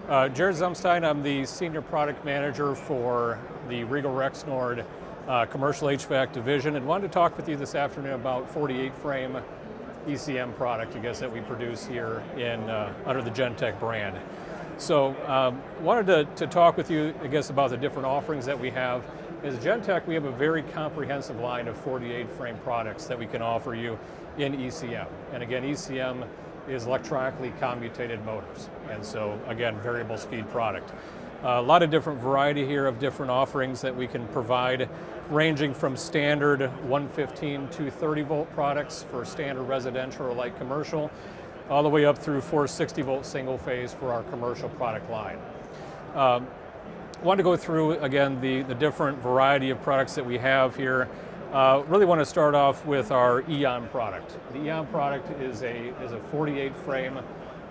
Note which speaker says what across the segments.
Speaker 1: Jared Zumstein, I'm the Senior Product Manager for the Regal Rexnord Commercial HVAC Division, and wanted to talk with you this afternoon about 48 frame ECM product, I guess, that we produce here in under the Gentech brand. So wanted to talk with you, I guess, about the different offerings that we have. As Gentech, we have a very comprehensive line of 48 frame products that we can offer you in ECM. And again, ECM is electronically commutated motors. And so again, variable speed product. A lot of different variety here of different offerings that we can provide, ranging from standard 115 to 30 volt products for standard residential or light commercial, all the way up through 460 volt single phase for our commercial product line. Want to go through again the different variety of products that we have here. Really want to start off with our Eon product. The Eon product is a 48 frame,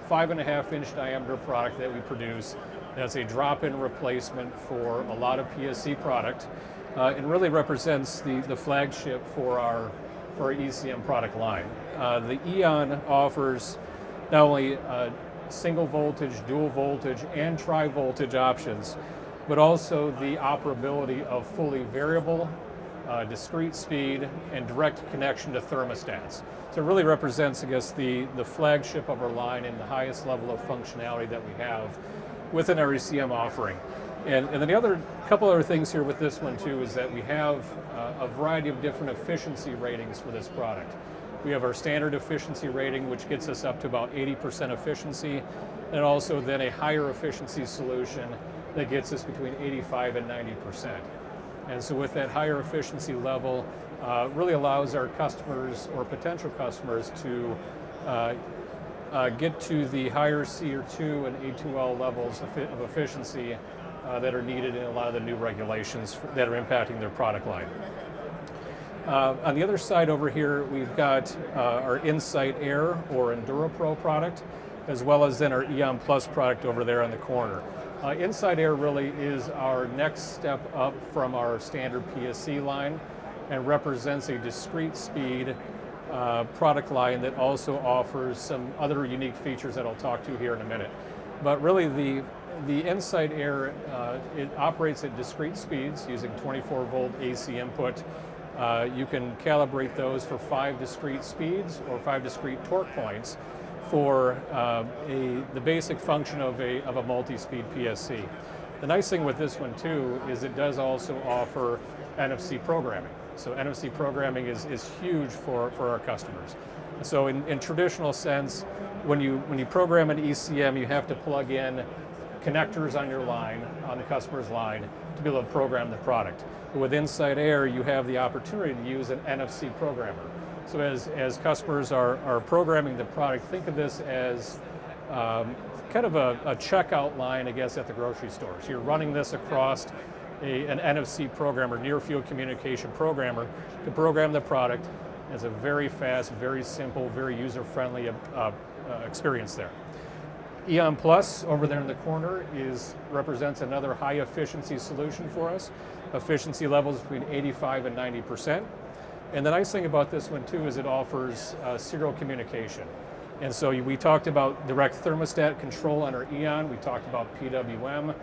Speaker 1: 5.5 inch diameter product that we produce. That's a drop-in replacement for a lot of PSC product. It really represents the flagship for our ECM product line. The Eon offers not only single voltage, dual voltage, and tri-voltage options, but also the operability of fully variable, discrete speed, and direct connection to thermostats. So it really represents, I guess, the flagship of our line and the highest level of functionality that we have within our ECM offering. And then the couple other things here with this one too is that we have a variety of different efficiency ratings for this product. We have our standard efficiency rating, which gets us up to about 80% efficiency, and also then a higher efficiency solution that gets us between 85 and 90%. And so with that higher efficiency level, really allows our customers or potential customers to get to the higher CR2 and A2L levels of efficiency that are needed in a lot of the new regulations that are impacting their product line. On the other side over here, we've got our Insight Air or EnduraPro product, as well as then our Eon Plus product over there on the corner. Insight Air really is our next step up from our standard PSC line and represents a discrete speed product line that also offers some other unique features that I'll talk to here in a minute. But really the Insight Air, it operates at discrete speeds using 24 volt AC input. You can calibrate those for 5 discrete speeds or 5 discrete torque points for the basic function of a multi-speed PSC. The nice thing with this one too is it does also offer NFC programming. So NFC programming is huge for our customers. So in traditional sense, when you program an ECM, you have to plug in connectors on your line, on the customer's line, to be able to program the product. But with Insight Air, you have the opportunity to use an NFC programmer. So as customers are programming the product, think of this as kind of a checkout line, I guess, at the grocery store. So you're running this across an NFC programmer, near field communication programmer, to program the product. It's a very fast, very simple, very user-friendly experience there. Eon Plus over there in the corner represents another high efficiency solution for us. Efficiency levels between 85 and 90%. And the nice thing about this one too is it offers serial communication. And so we talked about direct thermostat control on our Eon. We talked about PWM,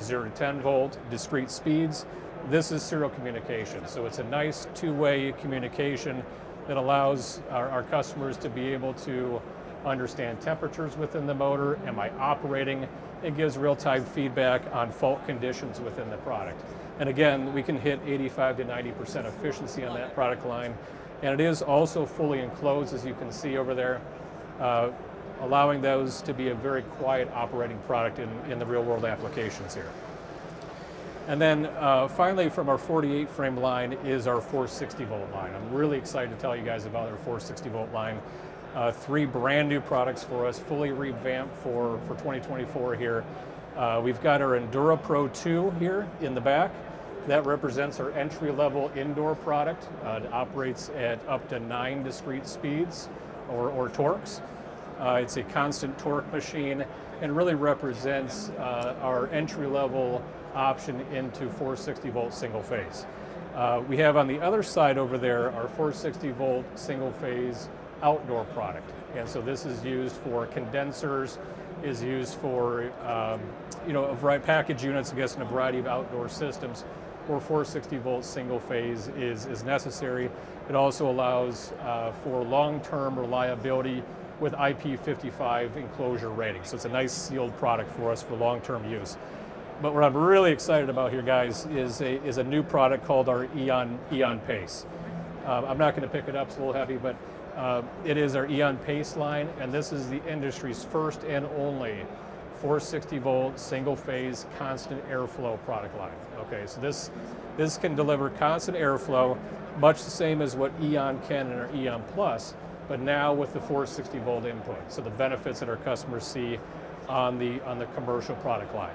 Speaker 1: 0 to 10 volt, discrete speeds. This is serial communication. So it's a nice two-way communication that allows our customers to be able to understand temperatures within the motor. Am I operating? It gives real-time feedback on fault conditions within the product. And again, we can hit 85 to 90% efficiency on that product line. And it is also fully enclosed, as you can see over there, allowing those to be a very quiet operating product in the real-world applications here. And then finally, from our 48 frame line is our 460 volt line. I'm really excited to tell you guys about our 460 volt line. 3 brand new products for us, fully revamped for 2024 here. We've got our EnduraPro 2 here in the back. That represents our entry-level indoor product. It operates at up to 9 discrete speeds or torques. It's a constant torque machine and really represents our entry-level option into 460 volt single phase. We have on the other side over there our 460 volt single phase outdoor product. And so this is used for condensers is used for you know, a variety package units, I guess, in a variety of outdoor systems where 460 volt single phase is necessary. It also allows for long-term reliability with IP55 enclosure rating. So it's a nice sealed product for us for long-term use. But what I'm really excited about here, guys, is a new product called our Eon Pace. I'm not going to pick it up, it's a little heavy, but it is our Eon Pace line, and this is the industry's first and only 460 volt single phase constant airflow product line. Okay, so this can deliver constant airflow, much the same as what Eon can in our Eon Plus, but now with the 460 volt input. So the benefits that our customers see on the commercial product line.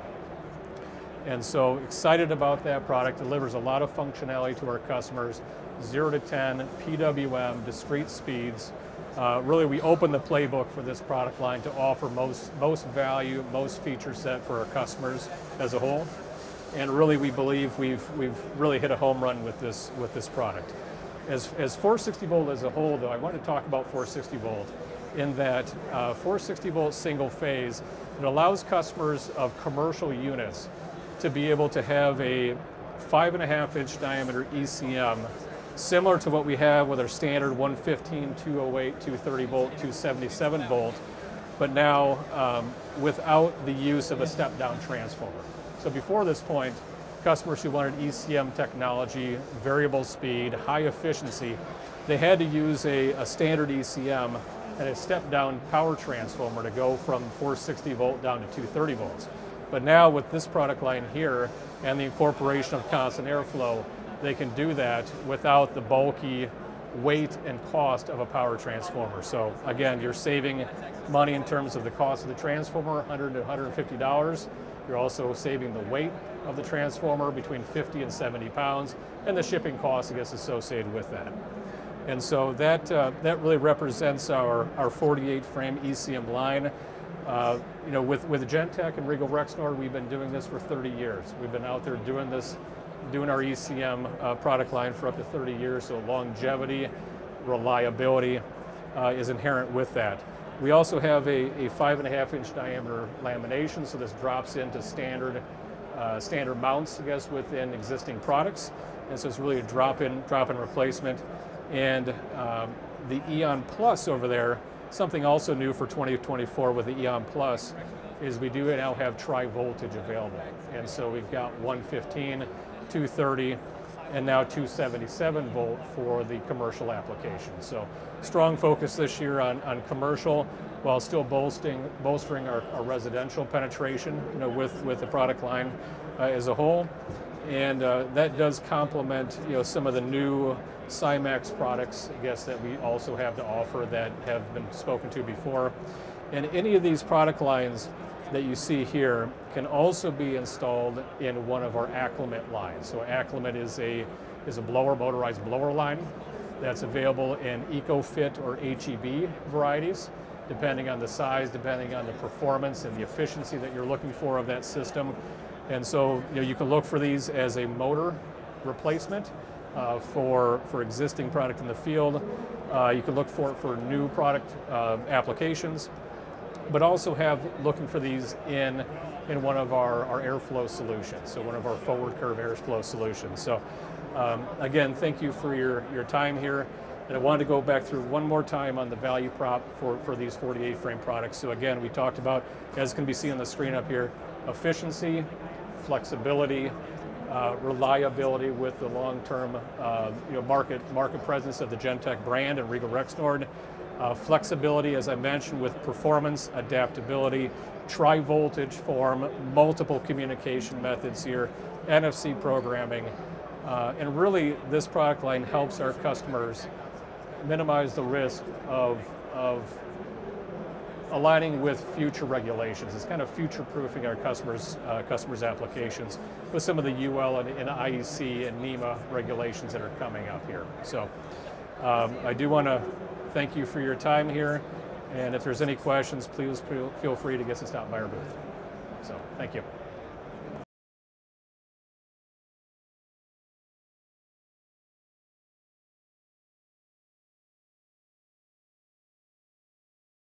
Speaker 1: And so excited about that product, delivers a lot of functionality to our customers, 0 to 10, PWM, discrete speeds. Really, we open the playbook for this product line to offer most value, most feature set for our customers as a whole. And really, we believe we've really hit a home run with this product. As 460 volt as a whole, though, I want to talk about 460 volt in that 460 volt single phase, it allows customers of commercial units to be able to have a 5.5 inch diameter ECM, similar to what we have with our standard 115, 208, 230 volt, 277 volt, but now without the use of a step-down transformer. So before this point, customers who wanted ECM technology, variable speed, high efficiency, they had to use a standard ECM and a step-down power transformer to go from 460 volt down to 230 volts. But now with this product line here and the incorporation of constant airflow, they can do that without the bulky weight and cost of a power transformer. So again, you're saving money in terms of the cost of the transformer, $100 to $150. You're also saving the weight of the transformer between 50 and 70 pounds, and the shipping costs, I guess, associated with that. And so that really represents our 48 frame ECM line. You know, with Gentech and Regal Rexnord, we've been doing this for 30 years. We've been out there doing our ECM product line for up to 30 years, so longevity, reliability is inherent with that. We also have a 5.5 inch diameter lamination, so this drops into standard mounts, I guess, within existing products, and so it's really a drop-in replacement. And the Eon Plus over there, something also new for 2024 with the Eon Plus, is we do now have tri-voltage available. And so we've got 115, 230, and now 277 volt for the commercial application. So strong focus this year on commercial, while still bolstering our residential penetration, you know, with the product line as a whole. And that does complement, you know, some of the new Cymax products, I guess, that we also have to offer that have been spoken to before. And any of these product lines that you see here can also be installed in one of our Acclimate lines. So Acclimate is a motorized blower line that's available in EcoFit or HEB varieties, depending on the size, depending on the performance and the efficiency that you're looking for of that system. And so, you know, you can look for these as a motor replacement for existing product in the field. You can look for it for new product applications, but also looking for these in one of our airflow solutions, so one of our forward curve airflow solutions. So again, thank you for your time here. And I wanted to go back through one more time on the value prop for these 48 frame products. So again, we talked about, as can be seen on the screen up here, efficiency, flexibility, reliability with the long-term market presence of the Gentech brand and Regal Rexnord. Flexibility, as I mentioned, with performance, adaptability, tri-voltage form, multiple communication methods here, NFC programming, and really this product line helps our customers minimize the risk of aligning with future regulations. It's kind of future-proofing our customers' applications with some of the UL and IEC and NEMA regulations that are coming up here. So I do want to thank you for your time here, and if there's any questions, please feel free to get us out by our booth. So thank you.